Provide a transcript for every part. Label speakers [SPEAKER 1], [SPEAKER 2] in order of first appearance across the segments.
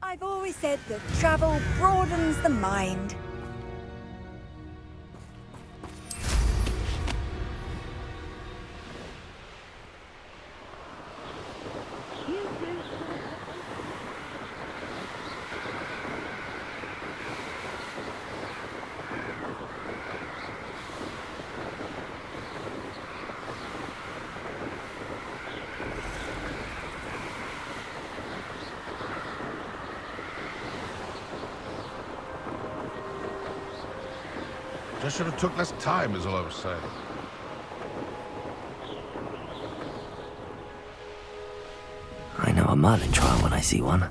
[SPEAKER 1] I've always said that travel broadens the mind.
[SPEAKER 2] Just should have took less time, is all I was saying.
[SPEAKER 3] I know a Merlin trial when I see one.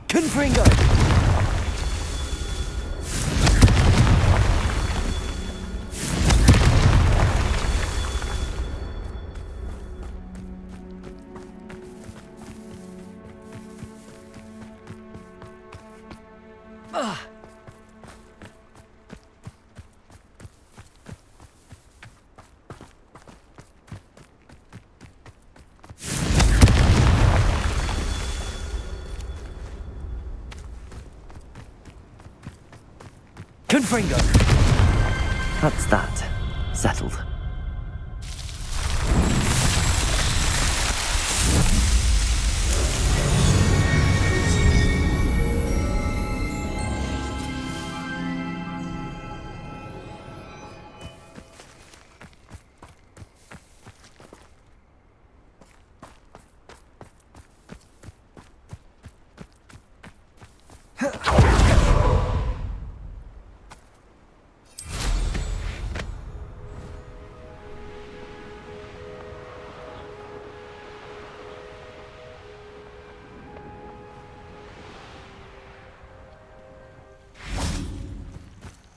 [SPEAKER 3] Confringo! Confringo! That's that. Settled.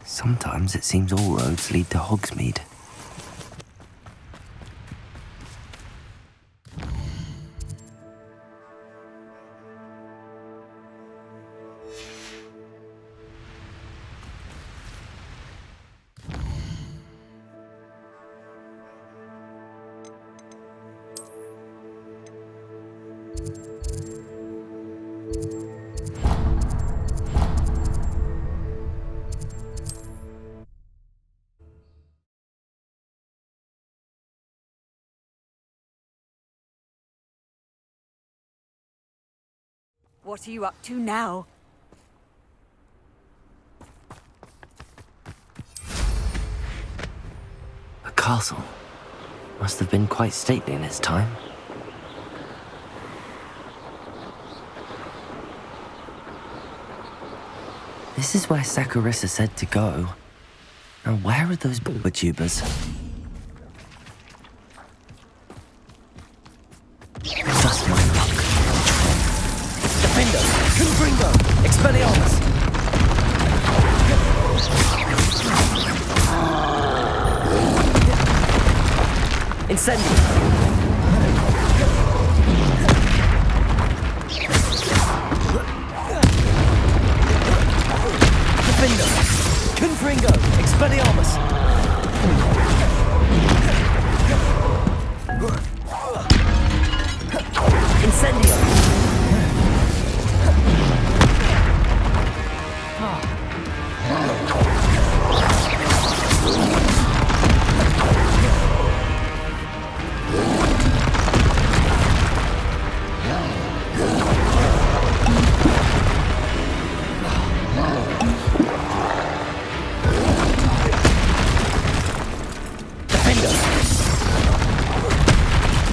[SPEAKER 3] Sometimes it seems all roads lead to Hogsmeade.
[SPEAKER 1] What are you up to now?
[SPEAKER 3] The castle must have been quite stately in its time. This is where Saccharissa said to go. Now where are those booba-tubers? Just my luck. Defender! Confringo! Expelliarmus! Incendio! Defender! Confringo! Expelliarmus! Incendio!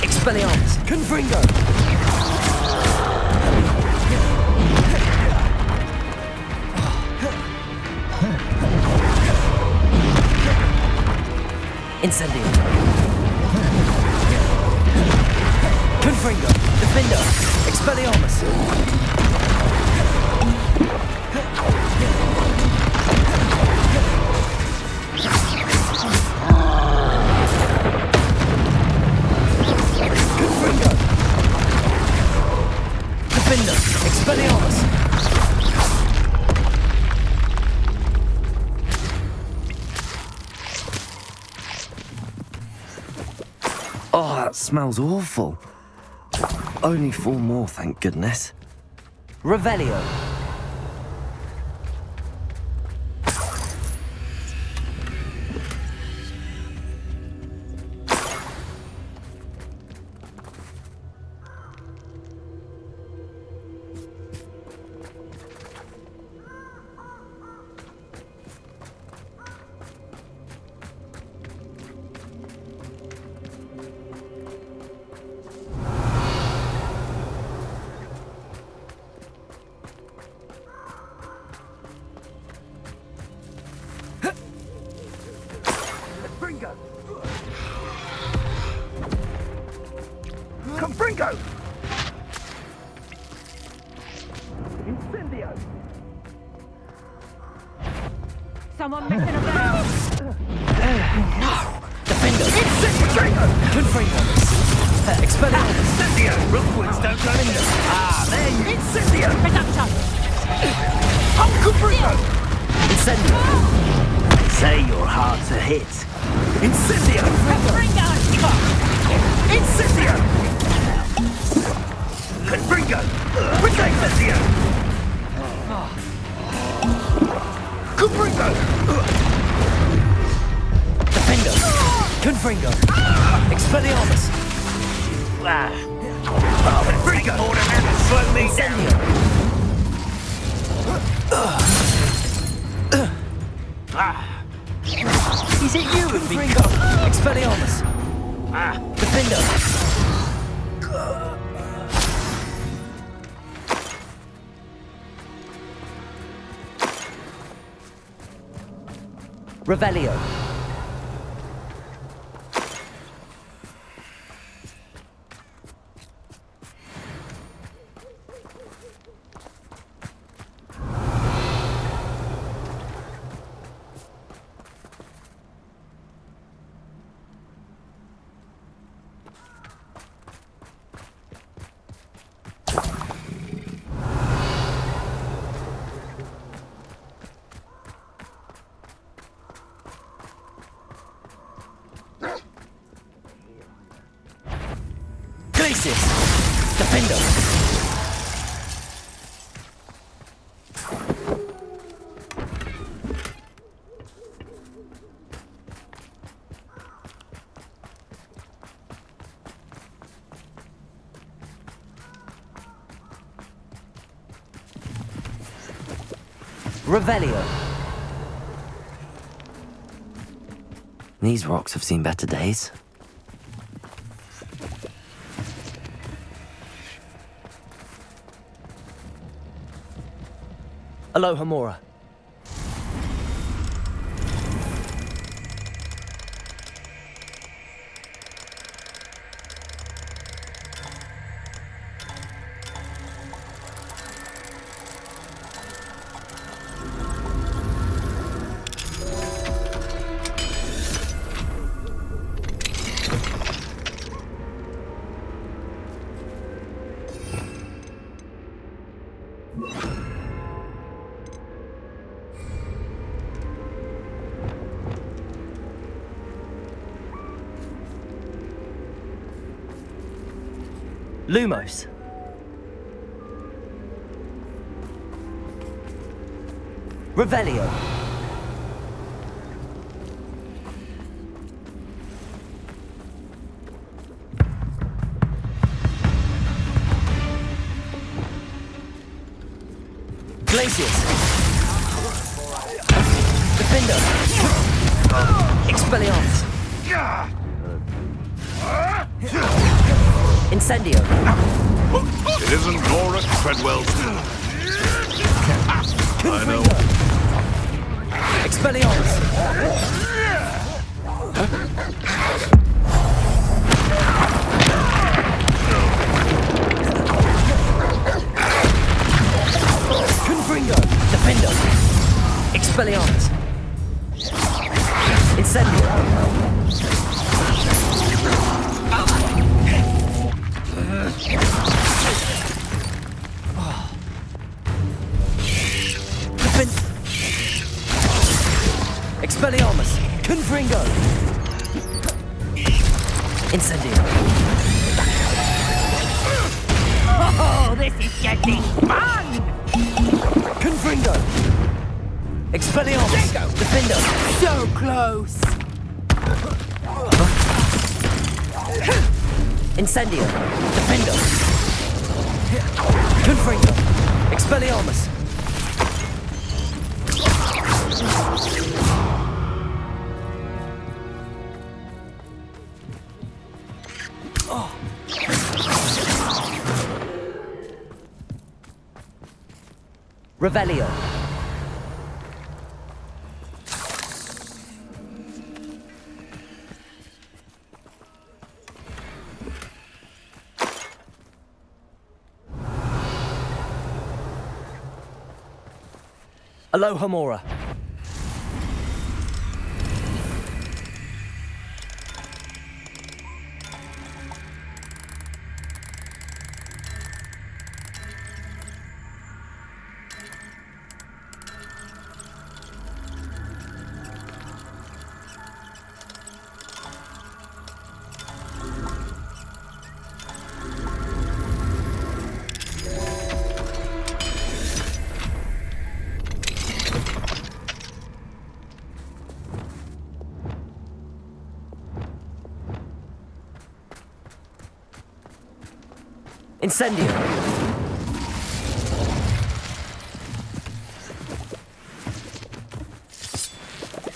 [SPEAKER 3] Expelliarmus! Confringo! Incendio! Confringo! Defender! Expelliarmus! Defender! Expelliarmus! smells awful. Only 4 more, thank goodness. Revelio.
[SPEAKER 4] Confringo! Incendio!
[SPEAKER 1] Someone messing about.
[SPEAKER 3] Defender.
[SPEAKER 4] Incendio!
[SPEAKER 3] Confringo. Expelliarmus.
[SPEAKER 4] Incendio! Rookwoods don't go in there. Ah, there you... Incendio!
[SPEAKER 1] Reductor.
[SPEAKER 4] Confringo!
[SPEAKER 3] Incendio.
[SPEAKER 4] Say you're hard to hit. Incendio!
[SPEAKER 1] Ringo.
[SPEAKER 4] Incendio! Confringo! With Incendio! Confringo!
[SPEAKER 3] Defender. Confringo. Expelliarmus.
[SPEAKER 4] Confringo! Slow me down!
[SPEAKER 3] Is it you, Confringo? Expelliarmus. Defender. Revelio. Defender. Revelio. These rocks have seen better days. Aloha Mora. Lumos. Revelio. Glacius. Defender. Expelliarmus. Incendio.
[SPEAKER 2] It isn't Laura Treadwell's. I know.
[SPEAKER 3] Expelliarmus. Confringo. Defender. Expelliarmus. Incendio. Expelliarmus! Confringo! Incendio!
[SPEAKER 4] this is getting fun!
[SPEAKER 3] Confringo! Expelliarmus! Defender!
[SPEAKER 1] So close.
[SPEAKER 3] Incendio! Defender! Confringo! Expelliarmus! Revelio. Alohomora. Incendio.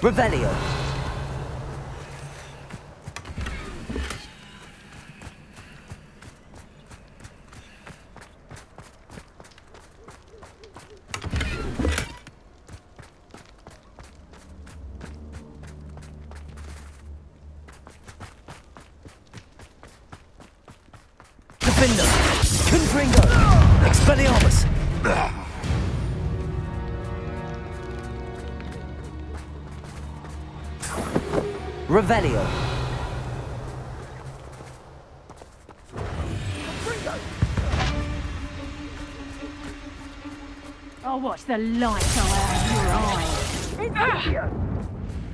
[SPEAKER 3] Revelio. Defender. Confringo! Expelliarmus! Revelio.
[SPEAKER 5] I'll watch the light come out of your eyes.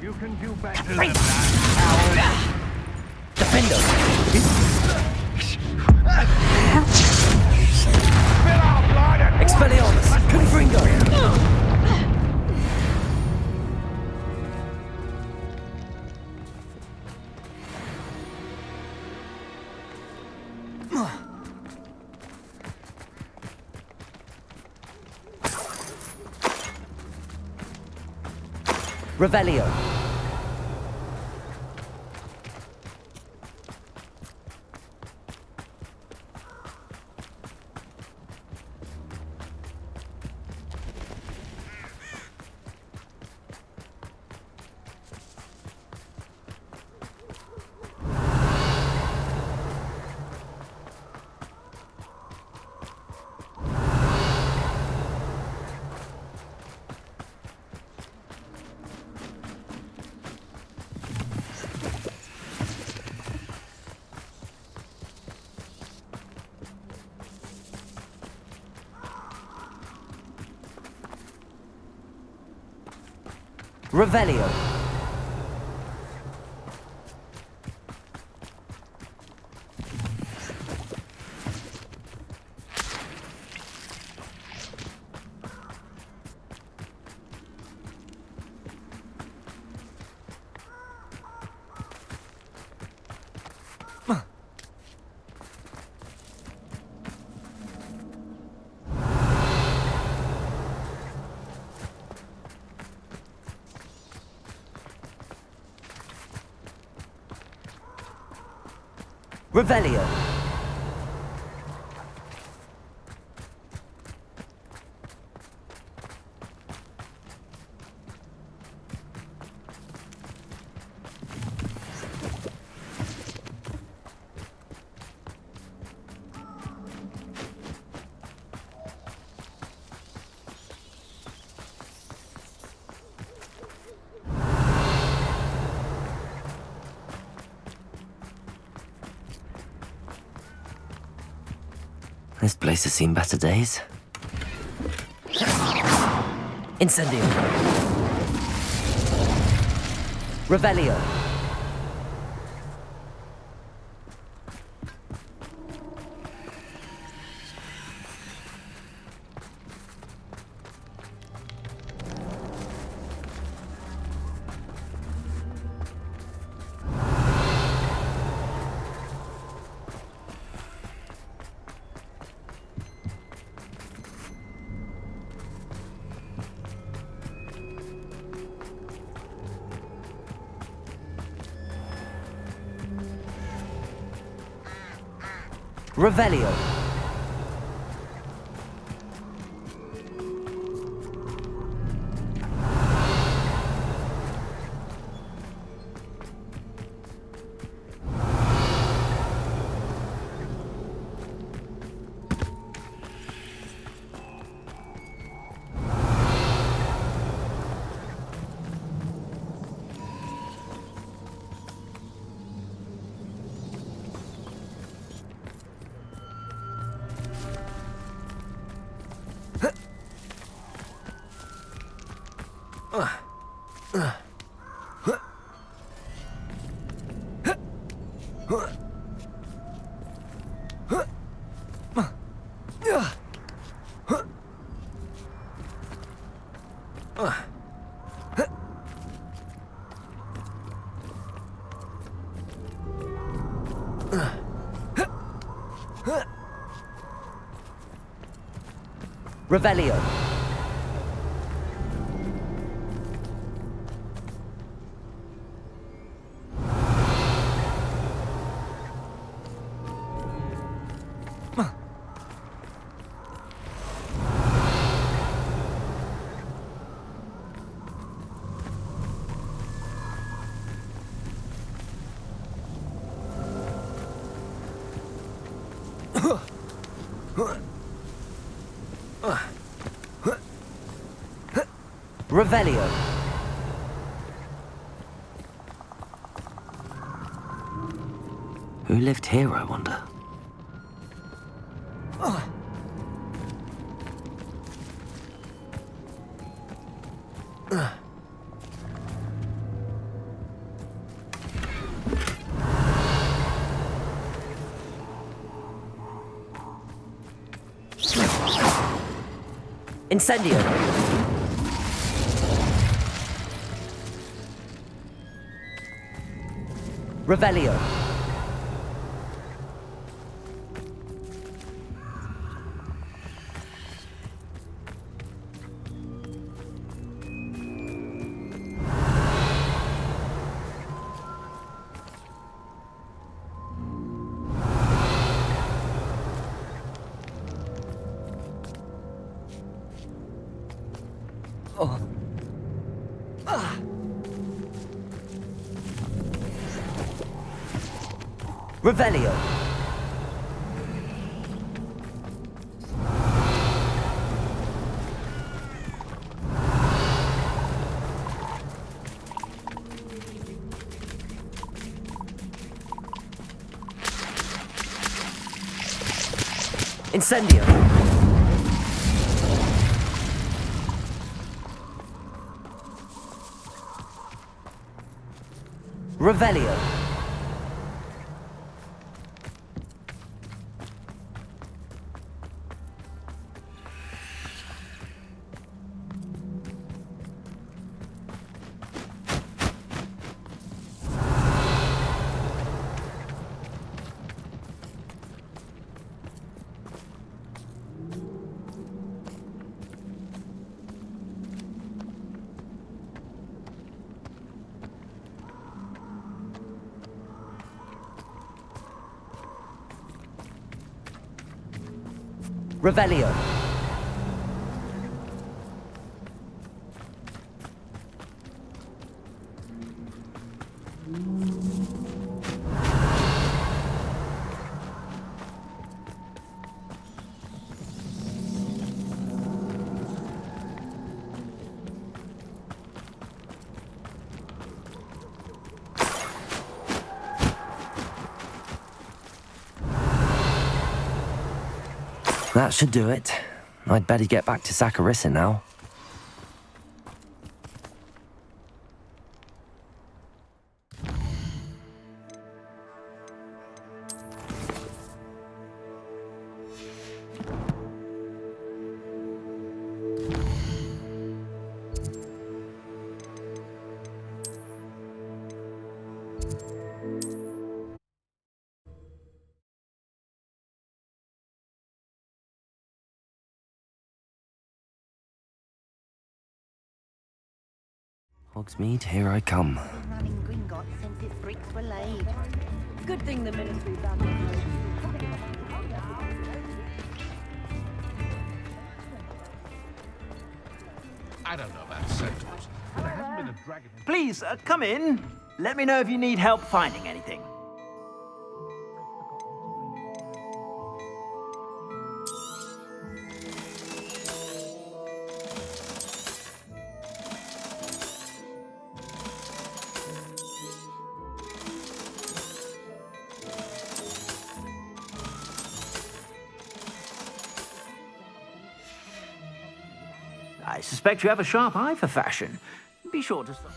[SPEAKER 2] You can do better than that.
[SPEAKER 3] Defender.
[SPEAKER 2] Spill our blood and
[SPEAKER 3] Expelliarmus. Confringo. Revelio. Revelio. Revelio. This place has seen better days. Incendio. Revelio. Revelio. Revelio. Revelio. Who lived here, I wonder? Incendio. Revelio. Revelio. Incendio. Revelio. Revelio. That should do it. I'd better get back to Saccharissa now. Hogsmeade, here I come.
[SPEAKER 6] Running Gringotts since its bricks were laid.
[SPEAKER 5] Good thing the Ministry banned it.
[SPEAKER 2] I don't know about centaurs, but there hasn't been a dragon in...
[SPEAKER 4] Please, come in. Let me know if you need help finding anything. I suspect you have a sharp eye for fashion. Be sure to stop.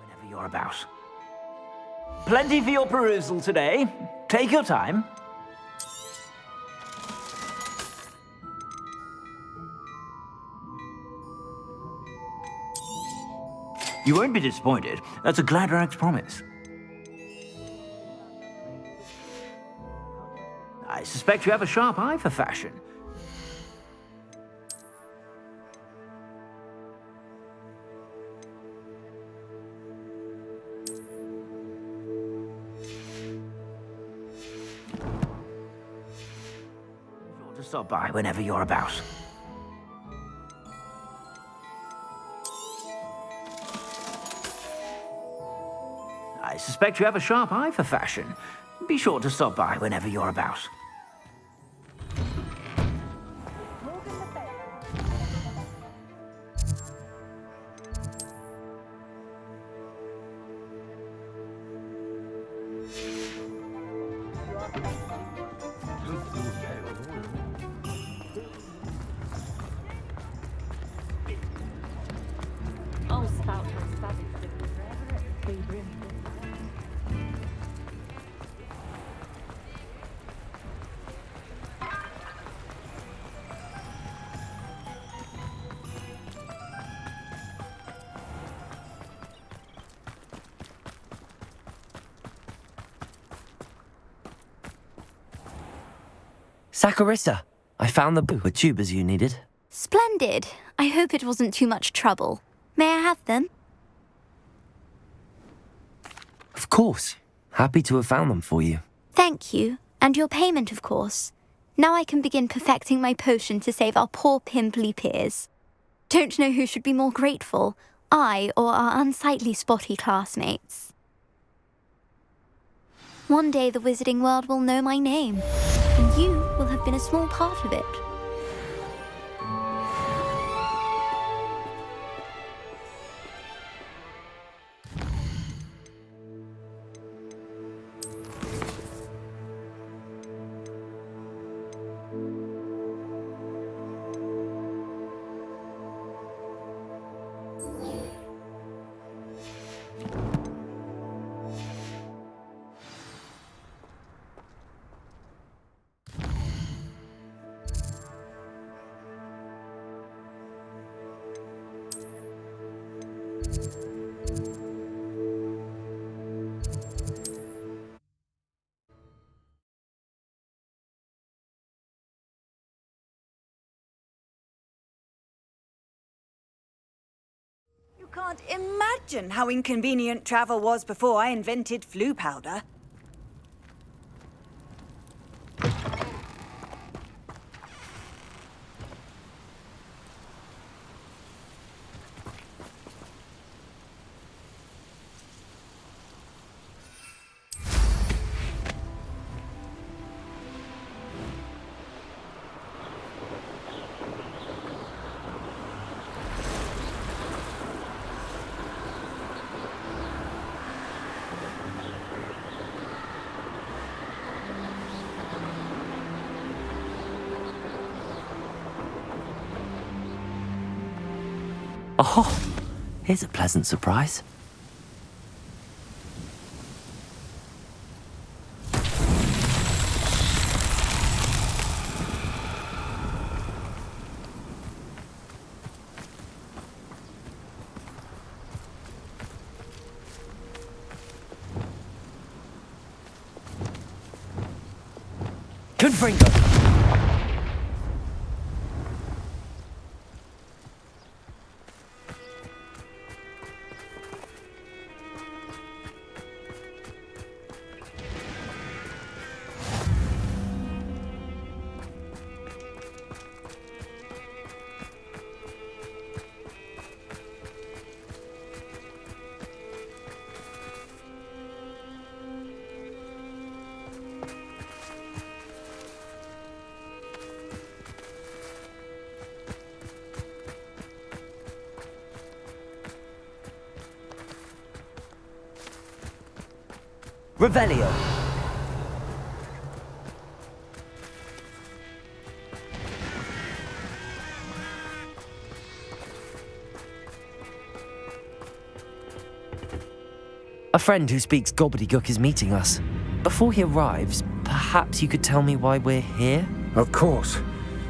[SPEAKER 4] Whenever you're about. Plenty for your perusal today. Take your time. You won't be disappointed. That's a Gladrag's promise. I suspect you have a sharp eye for fashion. Be sure to stop by whenever you're about. I suspect you have a sharp eye for fashion. Be sure to stop by whenever you're about.
[SPEAKER 5] I'll spout her savage forever at the brim.
[SPEAKER 3] Saccharissa, I found the book with tubers you needed.
[SPEAKER 6] Splendid. I hope it wasn't too much trouble. May I have them?
[SPEAKER 3] Of course. Happy to have found them for you.
[SPEAKER 6] Thank you. And your payment, of course. Now I can begin perfecting my potion to save our poor pimply peers. Don't know who should be more grateful, I or our unsightly spotty classmates. One day the wizarding world will know my name, and you will have been a small part of it.
[SPEAKER 1] You can't imagine how inconvenient travel was before I invented flu powder.
[SPEAKER 3] Oh, here's a pleasant surprise. Confringo. Revelio. A friend who speaks gobbledygook is meeting us. Before he arrives, perhaps you could tell me why we're here?
[SPEAKER 7] Of course.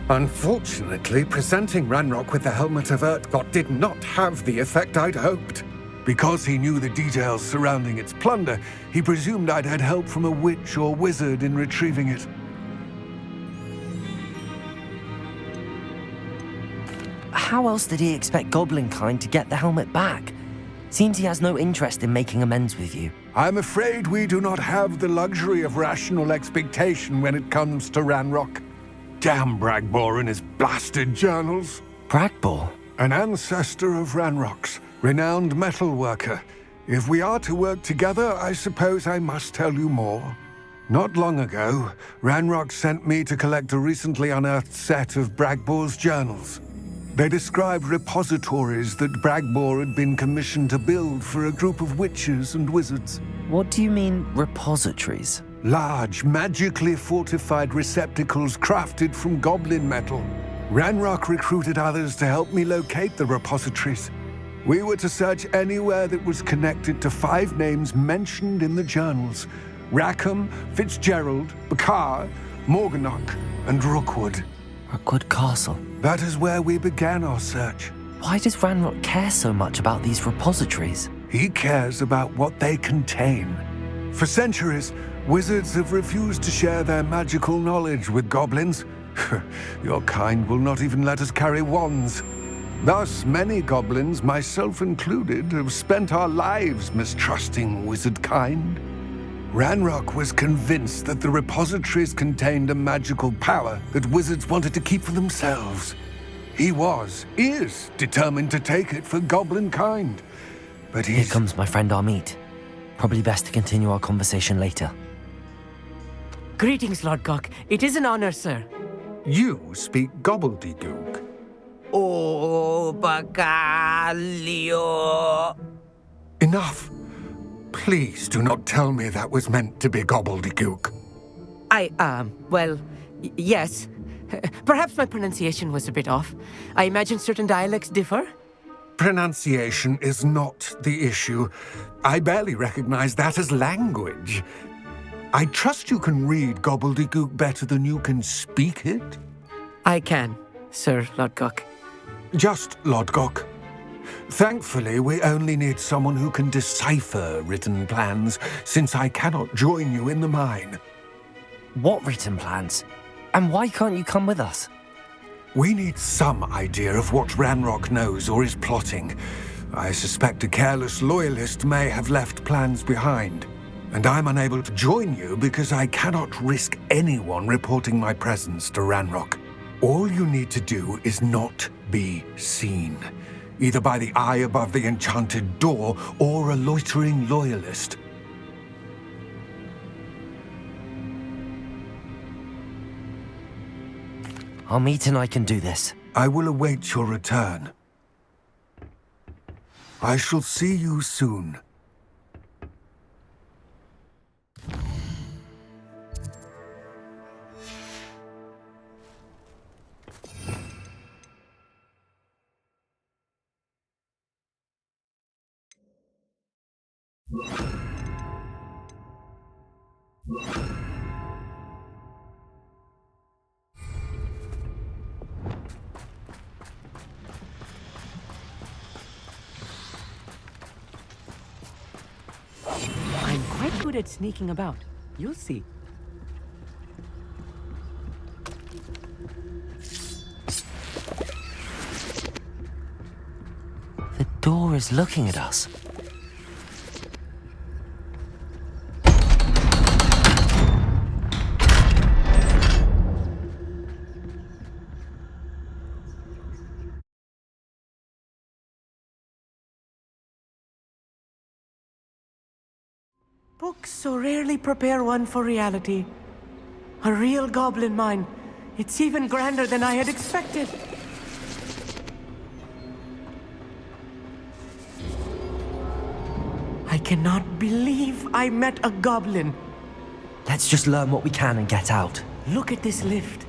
[SPEAKER 7] Unfortunately, presenting Ranrock with the helmet of Urtkot did not have the effect I'd hoped.
[SPEAKER 2] Because he knew the details surrounding its plunder, he presumed I'd had help from a witch or wizard in retrieving it.
[SPEAKER 3] How else did he expect Goblinkind to get the helmet back? Seems he has no interest in making amends with you.
[SPEAKER 2] I'm afraid we do not have the luxury of rational expectation when it comes to Ranrock. Damn Bragbor and his blasted journals.
[SPEAKER 3] Bragbor?
[SPEAKER 2] An ancestor of Ranrock's, renowned metal worker. If we are to work together, I suppose I must tell you more. Not long ago, Ranrock sent me to collect a recently unearthed set of Bragbor's journals. They described repositories that Bragbor had been commissioned to build for a group of witches and wizards.
[SPEAKER 3] What do you mean, repositories?
[SPEAKER 2] Large, magically fortified receptacles crafted from goblin metal. Ranrock recruited others to help me locate the repositories. We were to search anywhere that was connected to 5 names mentioned in the journals: Rackham, Fitzgerald, Bakar, Morganach, and Rookwood.
[SPEAKER 3] Rookwood Castle.
[SPEAKER 2] That is where we began our search.
[SPEAKER 3] Why does Ranrock care so much about these repositories?
[SPEAKER 2] He cares about what they contain. For centuries, wizards have refused to share their magical knowledge with goblins. Your kind will not even let us carry wands. Thus, many goblins, myself included, have spent our lives mistrusting wizard kind. Ranrock was convinced that the repositories contained a magical power that wizards wanted to keep for themselves. He is determined to take it for goblin kind. But
[SPEAKER 3] Here comes my friend Amit. Probably best to continue our conversation later.
[SPEAKER 8] Greetings, Lord Cock. It is an honor, sir.
[SPEAKER 2] You speak gobbledygook.
[SPEAKER 8] Oh, Bacalio.
[SPEAKER 2] Enough. Please do not tell me that was meant to be gobbledygook.
[SPEAKER 8] Yes. Perhaps my pronunciation was a bit off. I imagine certain dialects differ.
[SPEAKER 2] Pronunciation is not the issue. I barely recognize that as language. I trust you can read gobbledygook better than you can speak it?
[SPEAKER 8] I can, Sir Lodgok.
[SPEAKER 2] Just Lodgok. Thankfully, we only need someone who can decipher written plans, since I cannot join you in the mine.
[SPEAKER 3] What written plans? And why can't you come with us?
[SPEAKER 2] We need some idea of what Ranrock knows or is plotting. I suspect a careless loyalist may have left plans behind. And I'm unable to join you because I cannot risk anyone reporting my presence to Ranrock. All you need to do is not be seen, either by the eye above the enchanted door or a loitering loyalist.
[SPEAKER 3] Amit and I can do this.
[SPEAKER 2] I will await your return. I shall see you soon.
[SPEAKER 8] I'm quite good at sneaking about. You'll see.
[SPEAKER 3] The door is looking at us.
[SPEAKER 8] Books so rarely prepare one for reality. A real goblin mine. It's even grander than I had expected. I cannot believe I met a goblin.
[SPEAKER 3] Let's just learn what we can and get out.
[SPEAKER 8] Look at this lift.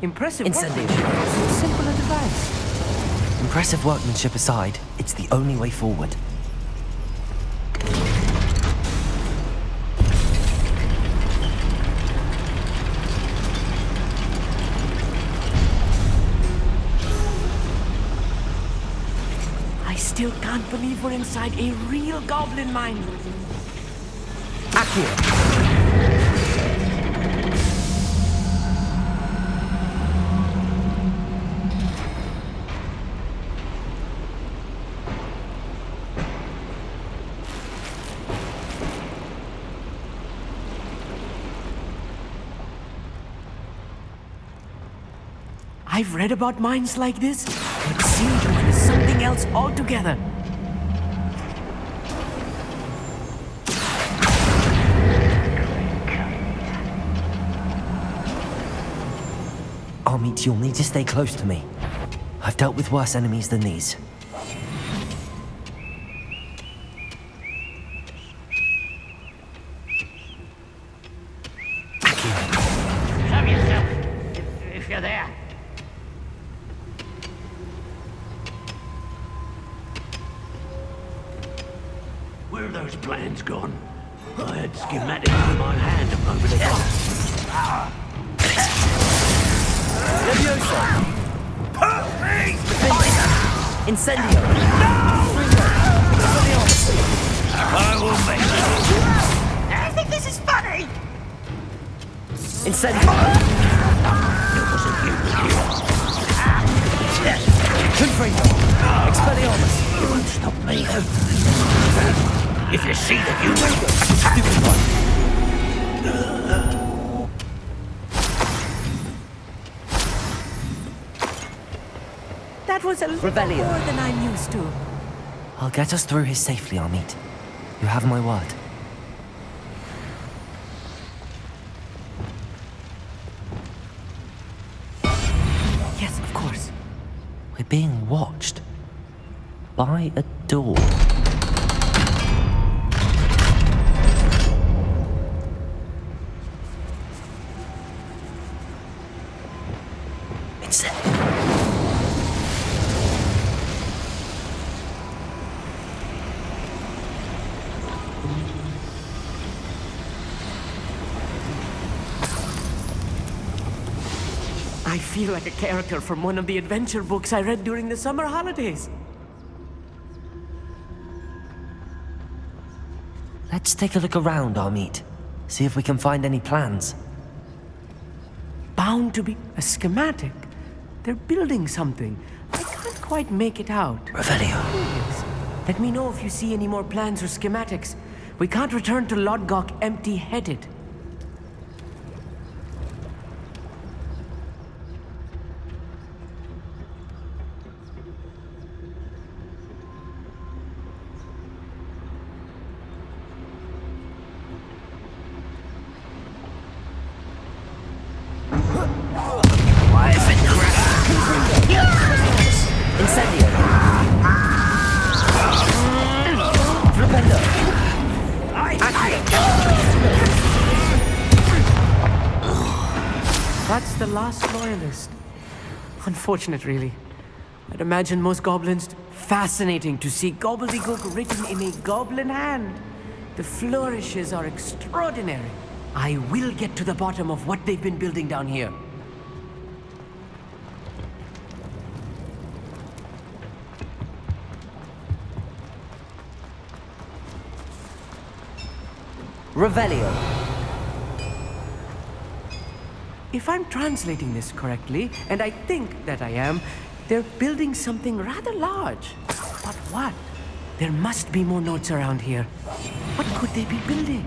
[SPEAKER 8] Impressive
[SPEAKER 3] Incendiary.
[SPEAKER 8] workmanship for so simple a device.
[SPEAKER 3] Impressive workmanship aside, it's the only way forward.
[SPEAKER 8] I still can't believe we're inside a real goblin mine. I've read about mines like this, but sealed one is something else altogether.
[SPEAKER 3] Amit, you'll need to stay close to me. I've dealt with worse enemies than these.
[SPEAKER 4] Show yourself, if you're there. Where are those plans gone? I had schematics in my hand a moment ago.
[SPEAKER 3] Incendio!
[SPEAKER 4] I will make it. I think this is funny.
[SPEAKER 3] Incendio!
[SPEAKER 4] It wasn't you.
[SPEAKER 3] Confringo! Expelliarmus!
[SPEAKER 4] You won't stop me. If you see the humor,
[SPEAKER 3] Stupid one!
[SPEAKER 8] That was a little
[SPEAKER 3] Revelio.
[SPEAKER 8] more than I'm used to.
[SPEAKER 3] I'll get us through here safely, Amit. You have my word.
[SPEAKER 8] Yes, of course.
[SPEAKER 3] We're being watched. By a door. It's...
[SPEAKER 8] I feel like a character from one of the adventure books I read during the summer holidays.
[SPEAKER 3] Let's take a look around, Amit. See if we can find any plans.
[SPEAKER 8] Bound to be a schematic. They're building something. I can't quite make it out.
[SPEAKER 3] Revelio.
[SPEAKER 8] Yes. Let me know if you see any more plans or schematics. We can't return to Lodgok empty-headed.
[SPEAKER 3] Incendio. Flipendo.
[SPEAKER 8] That's the last loyalist. Unfortunate, really. I'd imagine most goblins fascinating to see gobbledygook written in a goblin hand. The flourishes are extraordinary. I will get to the bottom of what they've been building down here.
[SPEAKER 3] Revelio.
[SPEAKER 8] If I'm translating this correctly, and I think that I am, they're building something rather large. But what? There must be more notes around here. What could they be building?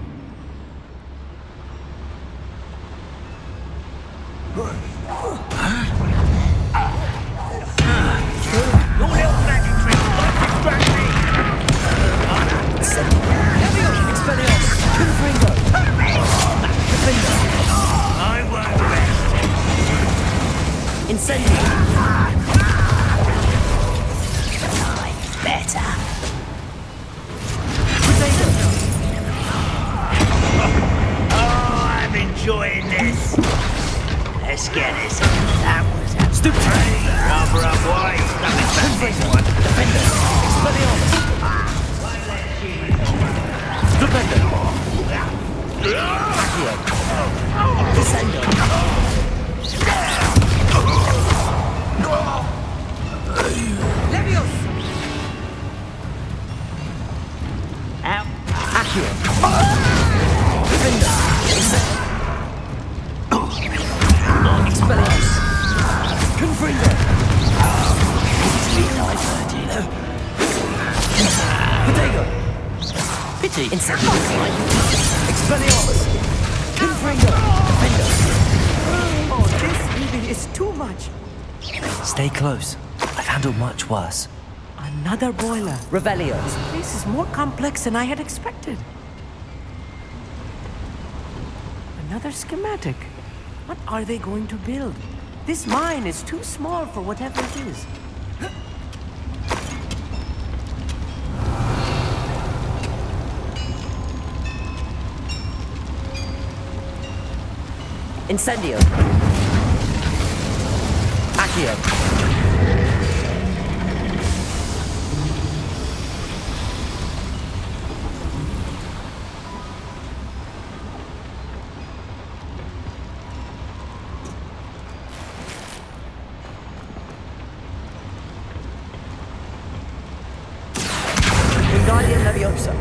[SPEAKER 4] Your little magic trick won't distract me.
[SPEAKER 3] Expelliarmus. Confringo. Defender.
[SPEAKER 4] I won't rest.
[SPEAKER 3] Incendio.
[SPEAKER 4] Better.
[SPEAKER 3] Potato. Accio. Defender. Expelliarmus. Confringo. Protego. Pity. Incendio. Expelliarmus. Confringo. Defender.
[SPEAKER 8] Oh, this even is too much.
[SPEAKER 3] Stay close. I've handled much worse.
[SPEAKER 8] Another boiler.
[SPEAKER 3] Revelio.
[SPEAKER 8] This place is more complex than I had expected. Another schematic. What are they going to build? This mine is too small for whatever it is.
[SPEAKER 3] Incendio. Accio. Wingardium Leviosa.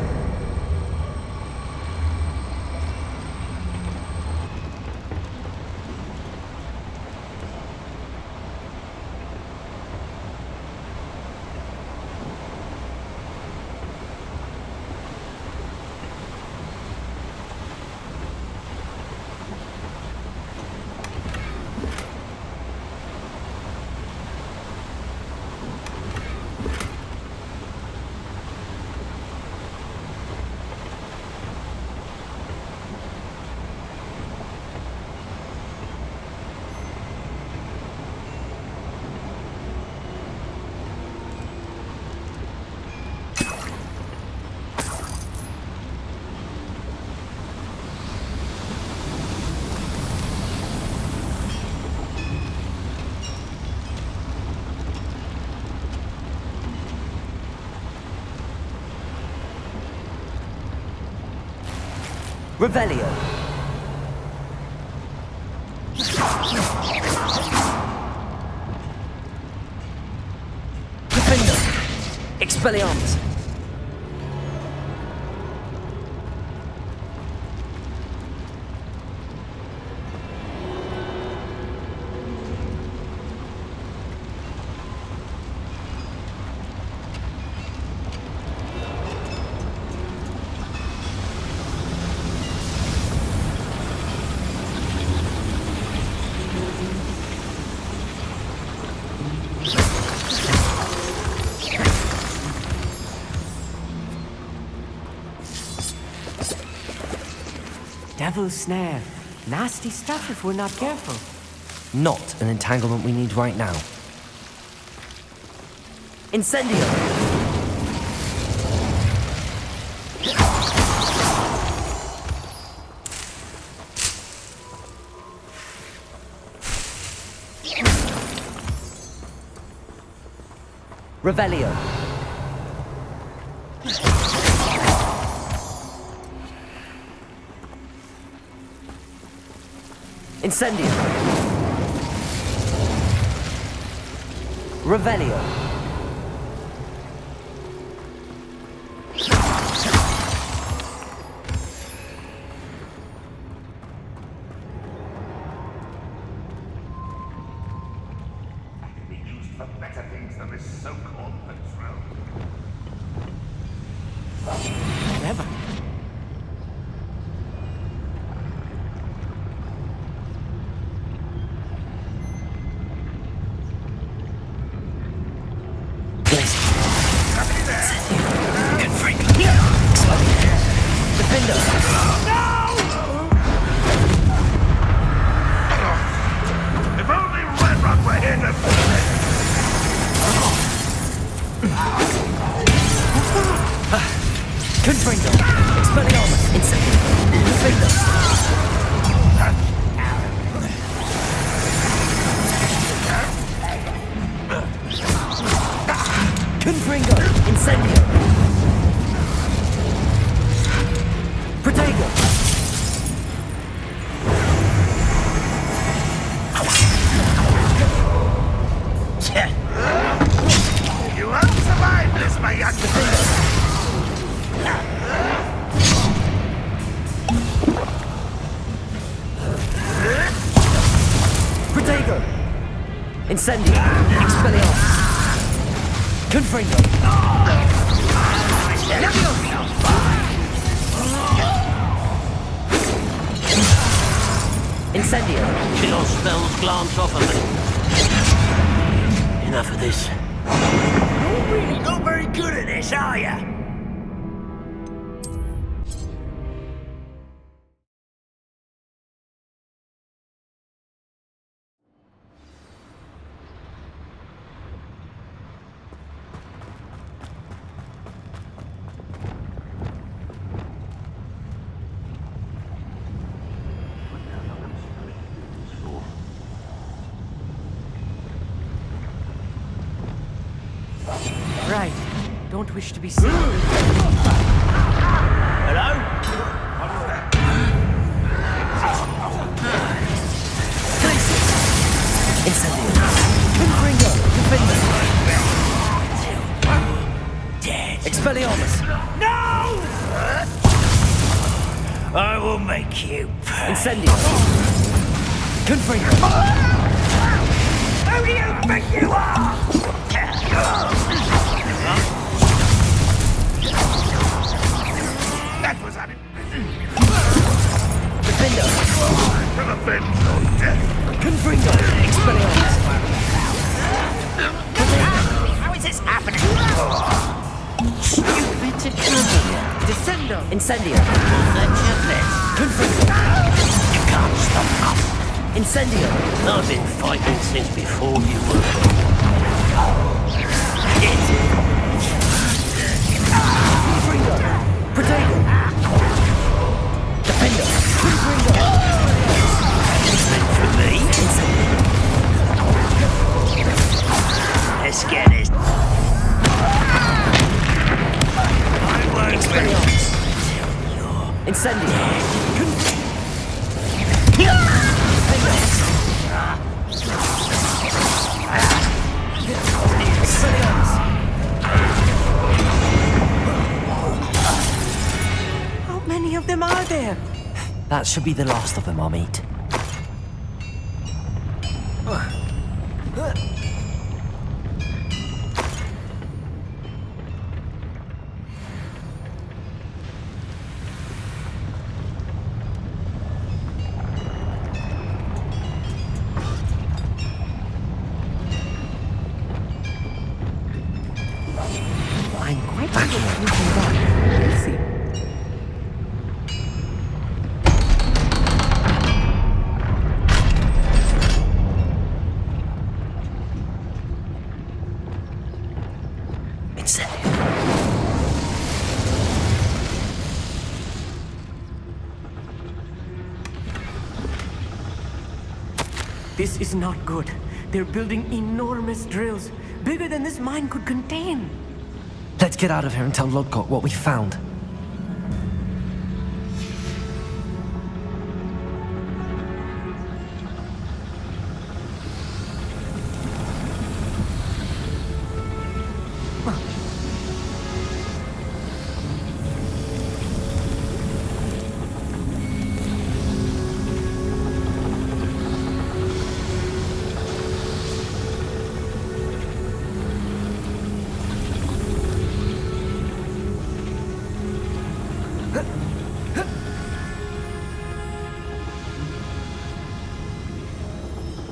[SPEAKER 3] Revelio. Defender. Expelliarmus.
[SPEAKER 8] Devil's snare. Nasty stuff if we're not careful.
[SPEAKER 3] Not an entanglement we need right now. Incendio. Revelio. Incendio. Revelio.
[SPEAKER 2] Be used for better things than this so-called patrol.
[SPEAKER 8] Never.
[SPEAKER 3] Defender.
[SPEAKER 2] If only Red Rock were here to...
[SPEAKER 3] Confringo. Expelliarmus. Incendio. Defender. Confringo. Incendio. Protego.
[SPEAKER 2] You won't survive this, my young friend.
[SPEAKER 3] Incendio. Expelliarmus. Confringo. Incendio.
[SPEAKER 9] Chill spells glance off of me. Enough of this. You're really not very good at this, are ya?
[SPEAKER 8] Right. Don't wish to be seen.
[SPEAKER 9] Hello?
[SPEAKER 3] Incendio. Confringo. Confringo.
[SPEAKER 9] Dead.
[SPEAKER 3] Expelliarmus.
[SPEAKER 9] No! I will make you pay.
[SPEAKER 3] Incendio. Confringo.
[SPEAKER 9] Who do you think you are? That was on it.
[SPEAKER 3] Defendo.
[SPEAKER 9] Revenge or death.
[SPEAKER 3] Confringo. Expelliarmus.
[SPEAKER 9] How is this happening?
[SPEAKER 8] Stupid to trouble you. Descendo.
[SPEAKER 3] Incendio.
[SPEAKER 9] That's your best.
[SPEAKER 3] Confringo.
[SPEAKER 9] You can't stop us.
[SPEAKER 3] Incendio.
[SPEAKER 9] I've been fighting since before you were born. Get it.
[SPEAKER 3] Confringo. Protego. Defendo. Confringo.
[SPEAKER 9] Meant for me.
[SPEAKER 3] Incendio.
[SPEAKER 9] Let's get it. I won't
[SPEAKER 3] Expelliarmus.
[SPEAKER 9] you're
[SPEAKER 3] Incendio. Expelliarmus.
[SPEAKER 8] How many of them are there?
[SPEAKER 3] That should be the last of them, Amit.
[SPEAKER 8] I'm quite sure you can run. We'll see.
[SPEAKER 3] Incendio.
[SPEAKER 8] This is not good. They're building enormous drills, bigger than this mine could contain.
[SPEAKER 3] Let's get out of here and tell Lodgok what we found.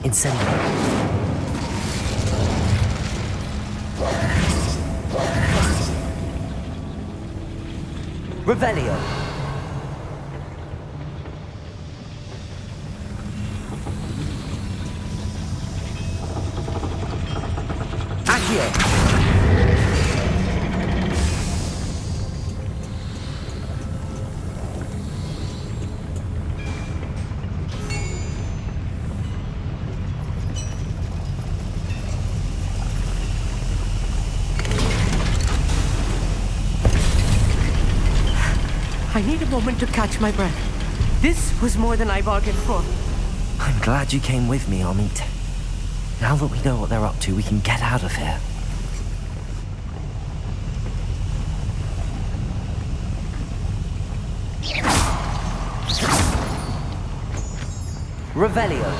[SPEAKER 3] Incendio. Revelio. Accio.
[SPEAKER 8] I need a moment to catch my breath. This was more than I bargained for.
[SPEAKER 3] I'm glad you came with me, Amit. Now that we know what they're up to, we can get out of here. Revelio.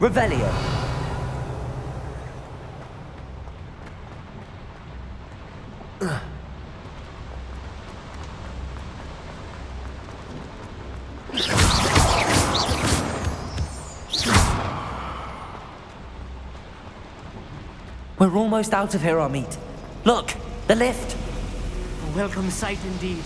[SPEAKER 3] Revelio. We're almost out of here, Amit. Look, the lift.
[SPEAKER 8] A welcome sight indeed.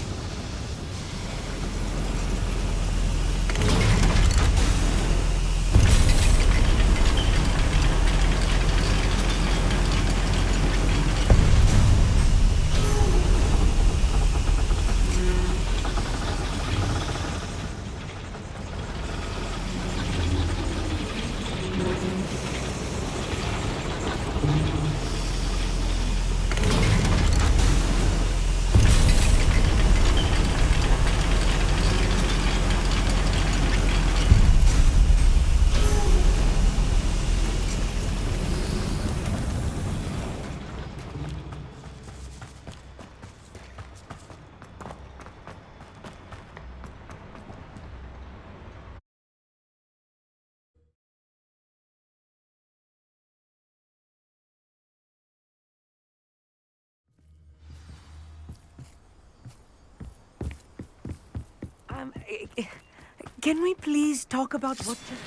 [SPEAKER 8] Can we please talk about what just...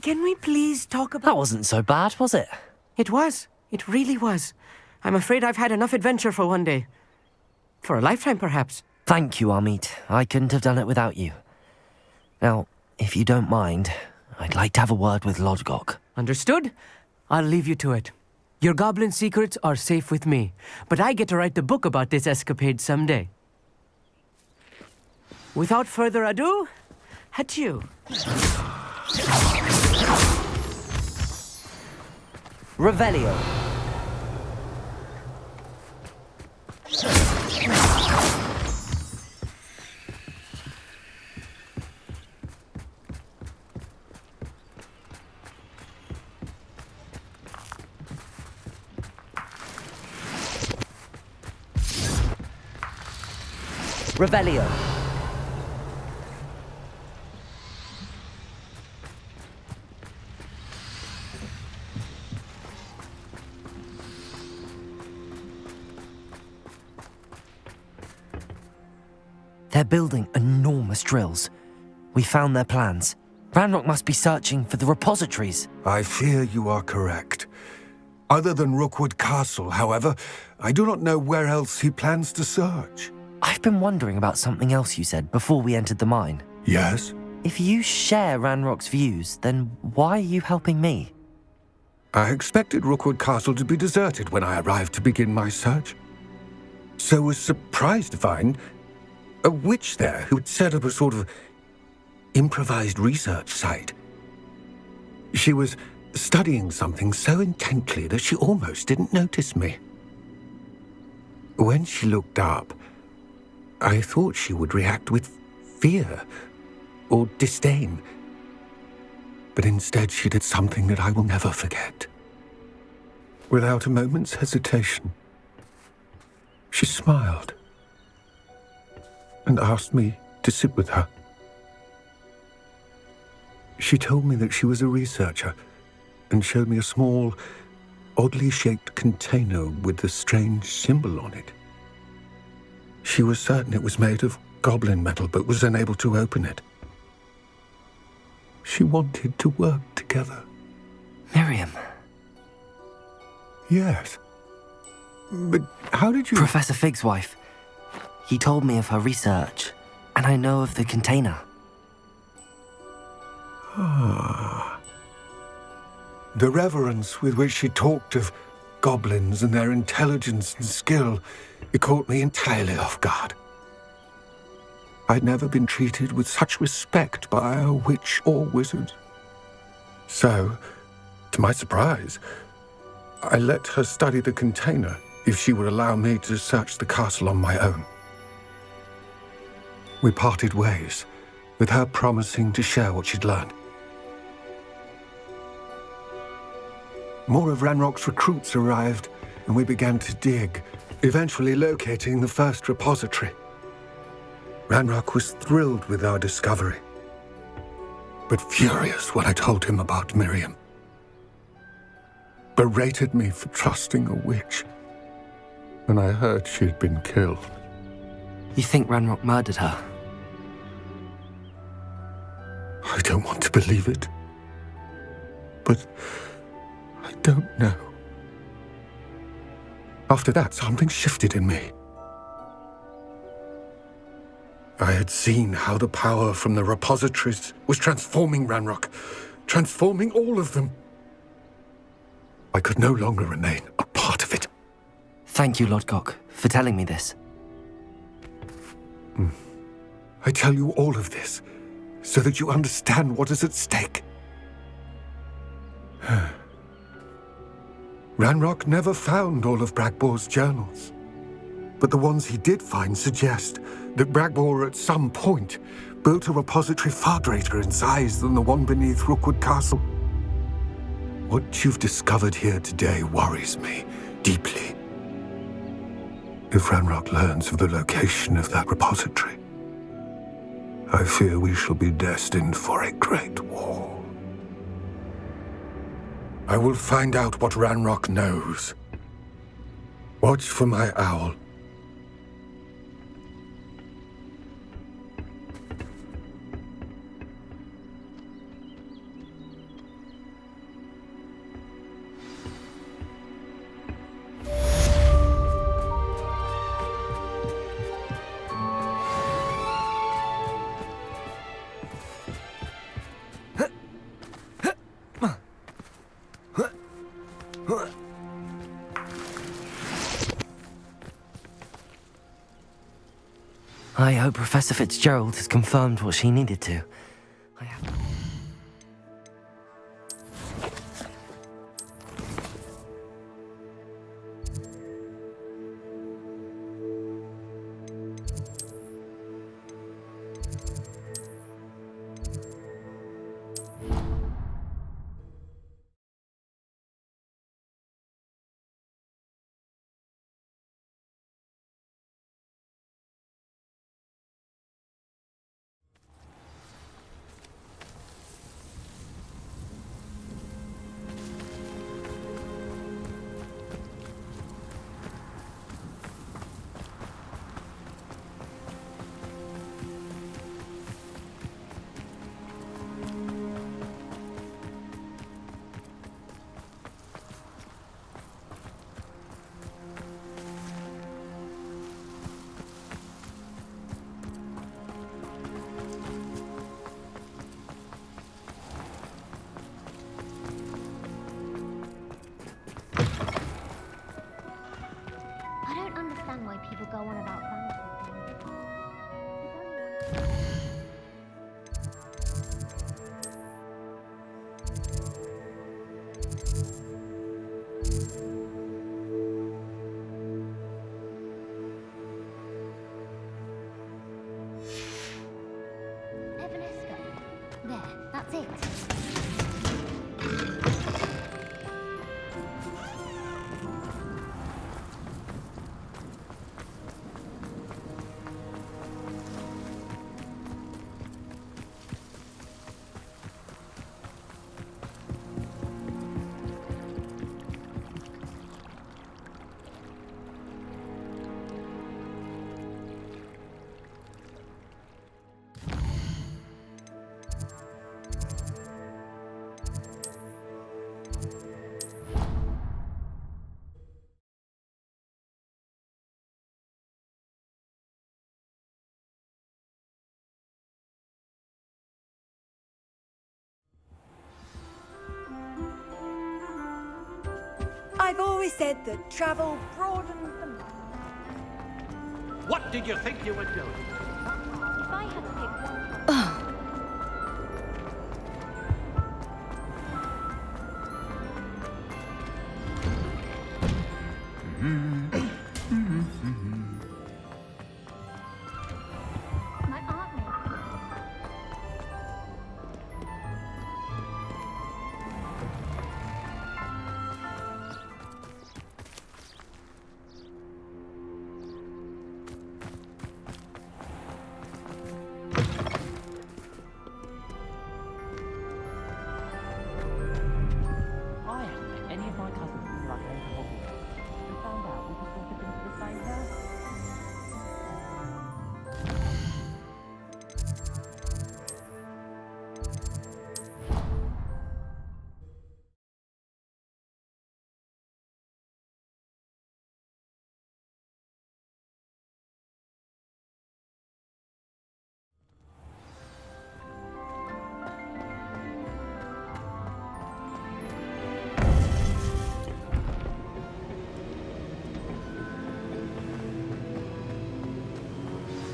[SPEAKER 8] Can we please talk about...
[SPEAKER 3] That wasn't so bad, was it?
[SPEAKER 8] It was. It really was. I'm afraid I've had enough adventure for one day. For a lifetime, perhaps.
[SPEAKER 3] Thank you, Amit. I couldn't have done it without you. Now, if you don't mind, I'd like to have a word with Lodgok.
[SPEAKER 8] Understood? I'll leave you to it. Your goblin secrets are safe with me, but I get to write the book about this escapade someday. Without further ado, adieu.
[SPEAKER 3] Revelio. Revelio. They're building enormous drills. We found their plans. Ranrock must be searching for the repositories.
[SPEAKER 2] I fear you are correct. Other than Rookwood Castle, however, I do not know where else he plans to search.
[SPEAKER 3] I've been wondering about something else you said before we entered the mine.
[SPEAKER 2] Yes?
[SPEAKER 3] If you share Ranrock's views, then why are you helping me?
[SPEAKER 2] I expected Rookwood Castle to be deserted when I arrived to begin my search. So was surprised to find a witch there who'd set up a sort of improvised research site. She was studying something so intently that she almost didn't notice me. When she looked up, I thought she would react with fear or disdain. But instead she did something that I will never forget. Without a moment's hesitation, she smiled and asked me to sit with her. She told me that she was a researcher and showed me a small, oddly shaped container with a strange symbol on it. She was certain it was made of goblin metal, but was unable to open it. She wanted to work together.
[SPEAKER 3] Miriam.
[SPEAKER 2] Yes. But how did you...
[SPEAKER 3] Professor Fig's wife. He told me of her research, and I know of the container.
[SPEAKER 2] Ah. The reverence with which she talked of goblins and their intelligence and skill, it caught me entirely off guard. I'd never been treated with such respect by a witch or wizard. So, to my surprise, I let her study the container if she would allow me to search the castle on my own. We parted ways, with her promising to share what she'd learned. More of Ranrock's recruits arrived, and we began to dig, eventually locating the first repository. Ranrock was thrilled with our discovery, but furious when I told him about Miriam. Berated me for trusting a witch, and I heard she had been killed.
[SPEAKER 3] You think Ranrock murdered her?
[SPEAKER 2] I don't want to believe it, but I don't know. After that, something shifted in me. I had seen how the power from the repositories was transforming Ranrock, transforming all of them. I could no longer remain a part of it.
[SPEAKER 3] Thank you, Lodgok, for telling me this.
[SPEAKER 2] I tell you all of this so that you understand what is at stake. Ranrock never found all of Bragbor's journals, but the ones he did find suggest that Bragbor at some point built a repository far greater in size than the one beneath Rookwood Castle. What you've discovered here today worries me deeply. If Ranrock learns of the location of that repository, I fear we shall be destined for a great war. I will find out what Ranrock knows. Watch for my owl.
[SPEAKER 3] I hope Professor Fitzgerald has confirmed what she needed to. I have...
[SPEAKER 6] I don't understand why people go on about fantasy Evanesco. There, that's it.
[SPEAKER 1] I've always said that travel broadens the mind.
[SPEAKER 9] What did you think you were doing?
[SPEAKER 6] If I had to pick one... My art maker.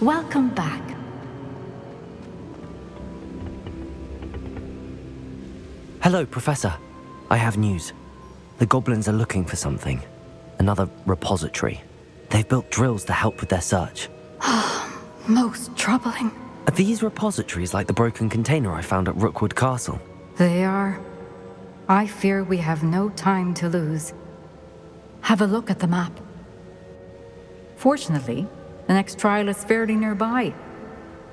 [SPEAKER 10] Welcome back.
[SPEAKER 3] Hello, Professor. I have news. The goblins are looking for something. Another repository. They've built drills to help with their search.
[SPEAKER 10] Most troubling.
[SPEAKER 3] Are these repositories like the broken container I found at Rookwood Castle?
[SPEAKER 10] They are. I fear we have no time to lose. Have a look at the map. Fortunately, the next trial is fairly nearby.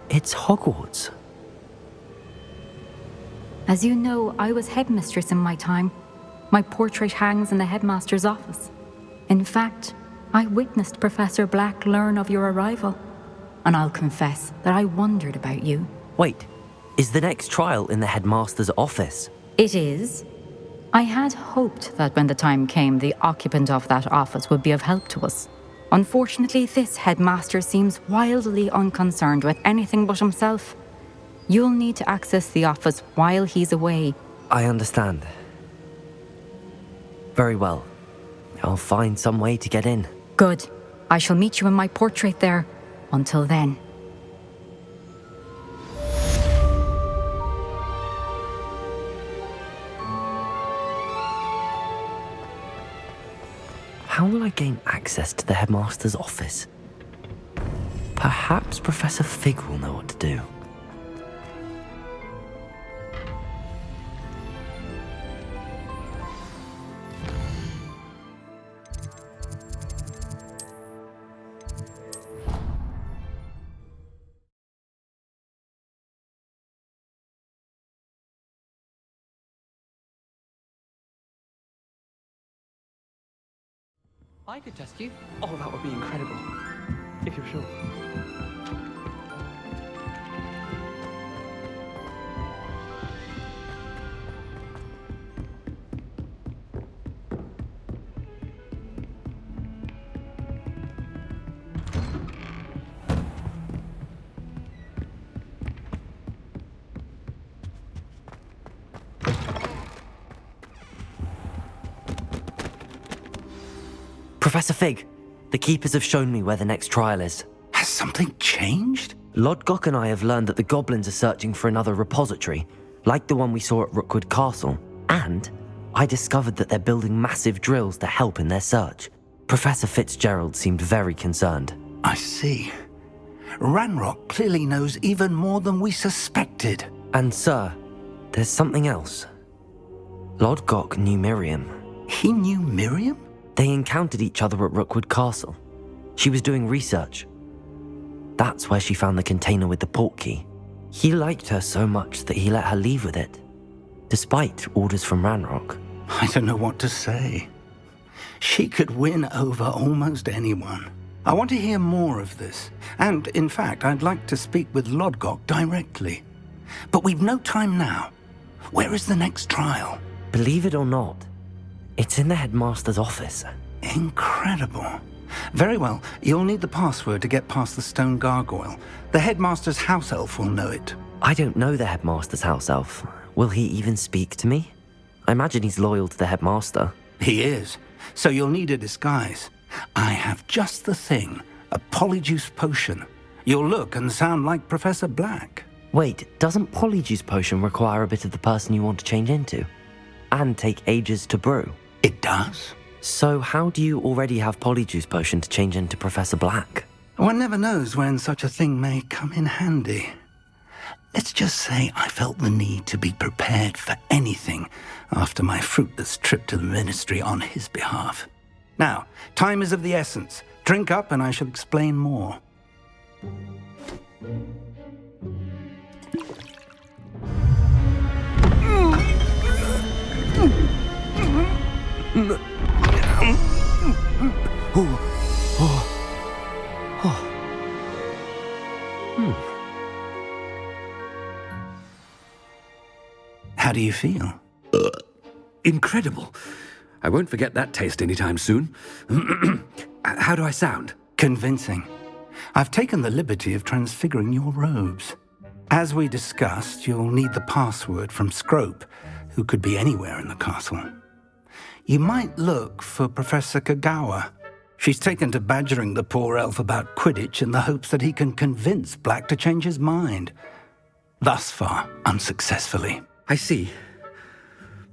[SPEAKER 3] It's Hogwarts.
[SPEAKER 10] As you know, I was headmistress in my time. My portrait hangs in the headmaster's office. In fact, I witnessed Professor Black learn of your arrival. And I'll confess that I wondered about you.
[SPEAKER 3] Wait, is the next trial in the headmaster's office?
[SPEAKER 10] It is. I had hoped that when the time came, the occupant of that office would be of help to us. Unfortunately, this headmaster seems wildly unconcerned with anything but himself. You'll need to access the office while he's away.
[SPEAKER 3] I understand. Very well. I'll find some way to get in.
[SPEAKER 10] Good. I shall meet you in my portrait there. Until then.
[SPEAKER 3] How will I gain access to the headmaster's office? Perhaps Professor Fig will know what to do.
[SPEAKER 8] I could test you. Oh, that would be incredible. If you're sure.
[SPEAKER 3] Professor Fig, the Keepers have shown me where the next trial is.
[SPEAKER 9] Has something changed?
[SPEAKER 3] Lodgok and I have learned that the goblins are searching for another repository, like the one we saw at Rookwood Castle. And I discovered that they're building massive drills to help in their search. Professor Fitzgerald seemed very concerned.
[SPEAKER 9] I see. Ranrock clearly knows even more than we suspected.
[SPEAKER 3] And sir, there's something else. Lodgok knew Miriam.
[SPEAKER 9] He knew Miriam?
[SPEAKER 3] They encountered each other at Rookwood Castle. She was doing research. That's where she found the container with the portkey. He liked her so much that he let her leave with it, despite orders from Ranrock.
[SPEAKER 9] I don't know what to say. She could win over almost anyone. I want to hear more of this. And, in fact, I'd like to speak with Lodgok directly. But we've no time now. Where is the next trial?
[SPEAKER 3] Believe it or not, it's in the headmaster's office.
[SPEAKER 9] Incredible. Very well. You'll need the password to get past the stone gargoyle. The headmaster's house elf will know it.
[SPEAKER 3] I don't know the headmaster's house elf. Will he even speak to me? I imagine he's loyal to the headmaster.
[SPEAKER 9] He is. So you'll need a disguise. I have just the thing. A polyjuice potion. You'll look and sound like Professor Black.
[SPEAKER 3] Wait, doesn't Polyjuice Potion require a bit of the person you want to change into? And take ages to brew?
[SPEAKER 9] It does.
[SPEAKER 3] So how do you already have Polyjuice Potion to change into Professor Black?
[SPEAKER 9] One never knows when such a thing may come in handy. Let's just say I felt the need to be prepared for anything after my fruitless trip to the ministry on his behalf. Now, time is of the essence. Drink up and I shall explain more. How do you feel?
[SPEAKER 11] Incredible. I won't forget that taste anytime soon. How do I sound?
[SPEAKER 9] Convincing. I've taken the liberty of transfiguring your robes. As we discussed, you'll need the password from Scrope, who could be anywhere in the castle. You might look for Professor Kagawa. She's taken to badgering the poor elf about Quidditch in the hopes that he can convince Black to change his mind. Thus far, unsuccessfully.
[SPEAKER 11] I see.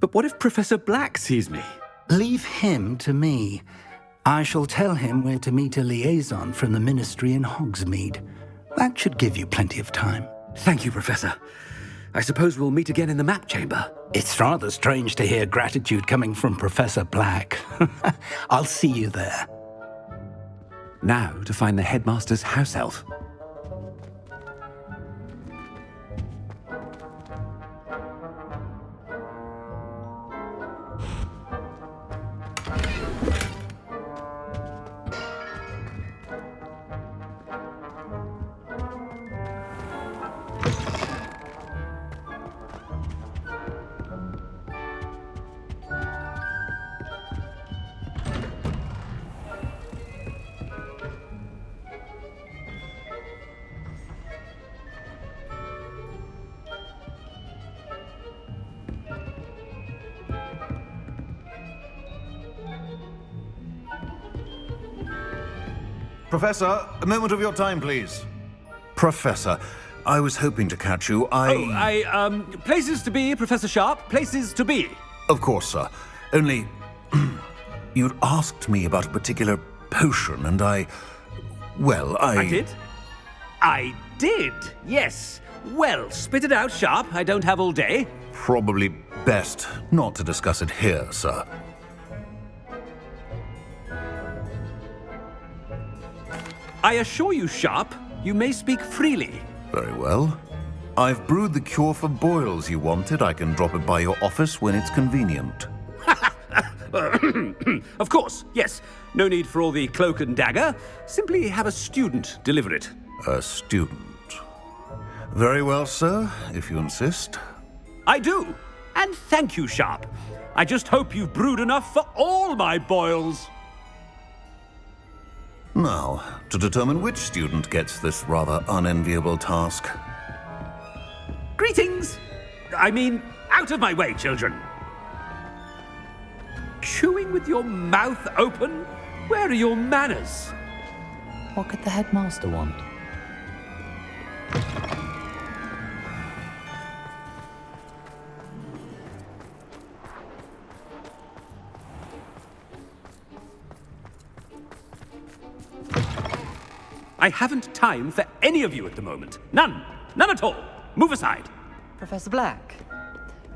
[SPEAKER 11] But what if Professor Black sees me?
[SPEAKER 9] Leave him to me. I shall tell him where to meet a liaison from the Ministry in Hogsmeade. That should give you plenty of time.
[SPEAKER 11] Thank you, Professor. I suppose we'll meet again in the map chamber.
[SPEAKER 9] It's rather strange to hear gratitude coming from Professor Black. I'll see you there.
[SPEAKER 11] Now to find the headmaster's house elf.
[SPEAKER 12] Professor, a moment of your time, please. Professor, I was hoping to catch you.
[SPEAKER 11] Places to be, Professor Sharp. Places to be.
[SPEAKER 12] Of course, sir. Only, you'd asked me about a particular potion, and I
[SPEAKER 11] did? I did, yes. Well, spit it out, Sharp. I don't have all day.
[SPEAKER 12] Probably best not to discuss it here, sir.
[SPEAKER 11] I assure you, Sharp, you may speak freely.
[SPEAKER 12] Very well. I've brewed the cure for boils you wanted. I can drop it by your office when it's convenient.
[SPEAKER 11] Of course, yes. No need for all the cloak and dagger. Simply have a student deliver it.
[SPEAKER 12] A student. Very well, sir, if you insist.
[SPEAKER 11] I do. And thank you, Sharp. I just hope you've brewed enough for all my boils.
[SPEAKER 12] Now, to determine which student gets this rather unenviable task.
[SPEAKER 11] Greetings! I mean, out of my way, children. Chewing with your mouth open? Where are your manners?
[SPEAKER 10] What could the headmaster want?
[SPEAKER 11] I haven't time for any of you at the moment. None. None at all. Move aside.
[SPEAKER 8] Professor Black,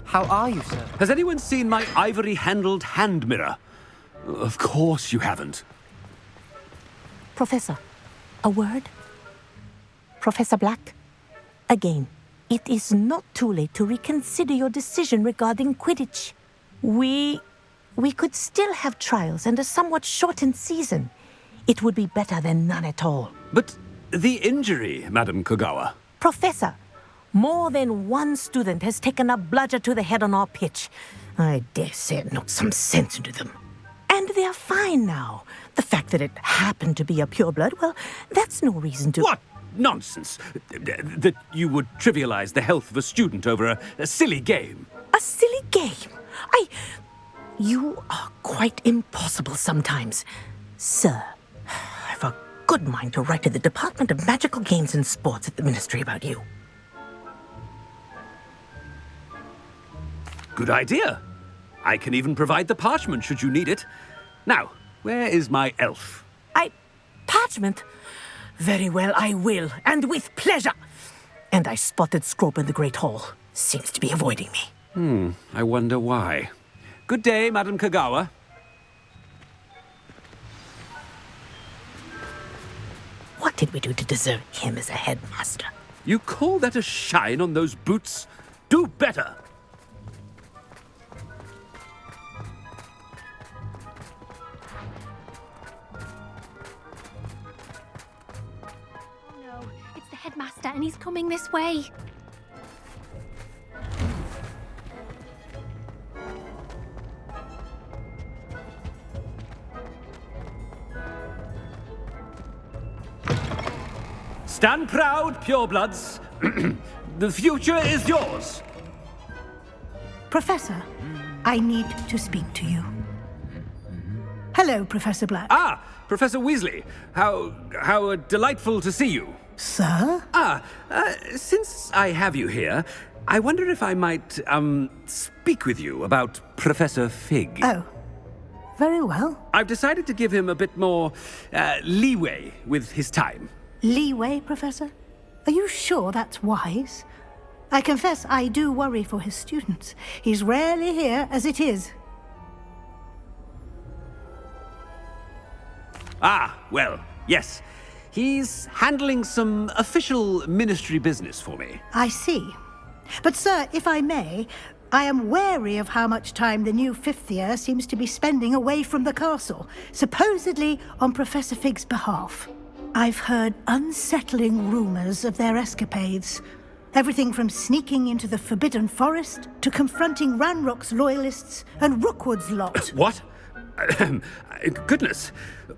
[SPEAKER 8] how are you, sir?
[SPEAKER 11] Has anyone seen my ivory-handled hand mirror? Of course you haven't.
[SPEAKER 13] Professor, a word? Professor Black, again, it is not too late to reconsider your decision regarding Quidditch. We could still have trials and a somewhat shortened season. It would be better than none at all.
[SPEAKER 11] But the injury, Madam Kogawa.
[SPEAKER 13] Professor, more than one student has taken a bludger to the head on our pitch. I dare say it knocked some sense into them. And they're fine now. The fact that it happened to be a pureblood, well, that's no reason to...
[SPEAKER 11] What nonsense! That you would trivialize the health of a student over a silly game.
[SPEAKER 13] A silly game? You are quite impossible sometimes. Sir, I've a good mind to write to the Department of Magical Games and Sports at the Ministry about you.
[SPEAKER 11] Good idea. I can even provide the parchment should you need it. Now, where is my elf?
[SPEAKER 13] Parchment? Very well, I will, and with pleasure. And I spotted Scrope in the Great Hall. Seems to be avoiding me.
[SPEAKER 11] I wonder why. Good day, Madam Kogawa.
[SPEAKER 13] What did we do to deserve him as a headmaster?
[SPEAKER 11] You call that a shine on those boots? Do better!
[SPEAKER 6] Oh no, it's the headmaster and he's coming this way.
[SPEAKER 11] Stand proud, purebloods. The future is yours.
[SPEAKER 14] Professor, I need to speak to you. Hello, Professor Black.
[SPEAKER 11] Ah, Professor Weasley. How delightful to see you.
[SPEAKER 14] Sir?
[SPEAKER 11] Since I have you here, I wonder if I might, speak with you about Professor Fig.
[SPEAKER 14] Oh. Very well.
[SPEAKER 11] I've decided to give him a bit more, leeway with his time.
[SPEAKER 14] Leeway, Professor? Are you sure that's wise? I confess I do worry for his students. He's rarely here as it is.
[SPEAKER 11] Ah, well, yes. He's handling some official ministry business for me.
[SPEAKER 14] I see. But, sir, if I may, I am wary of how much time the new fifth year seems to be spending away from the castle, supposedly on Professor Fig's behalf. I've heard unsettling rumors of their escapades. Everything from sneaking into the Forbidden Forest to confronting Ranrock's loyalists and Rookwood's lot.
[SPEAKER 11] What? Goodness.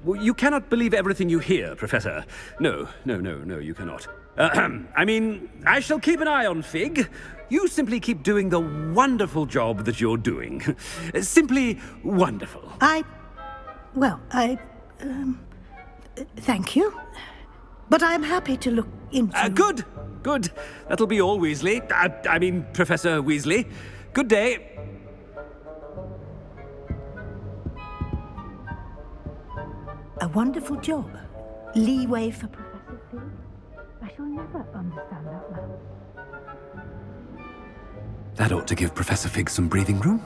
[SPEAKER 11] You cannot believe everything you hear, Professor. No, you cannot. I mean, I shall keep an eye on Fig. You simply keep doing the wonderful job that you're doing. Simply wonderful.
[SPEAKER 14] Thank you. But I'm happy to look into...
[SPEAKER 11] Good. That'll be all, Weasley. I mean, Professor Weasley. Good day.
[SPEAKER 14] A wonderful job. Leeway for Professor Fig. I shall never understand that man.
[SPEAKER 11] That ought to give Professor Fig some breathing room.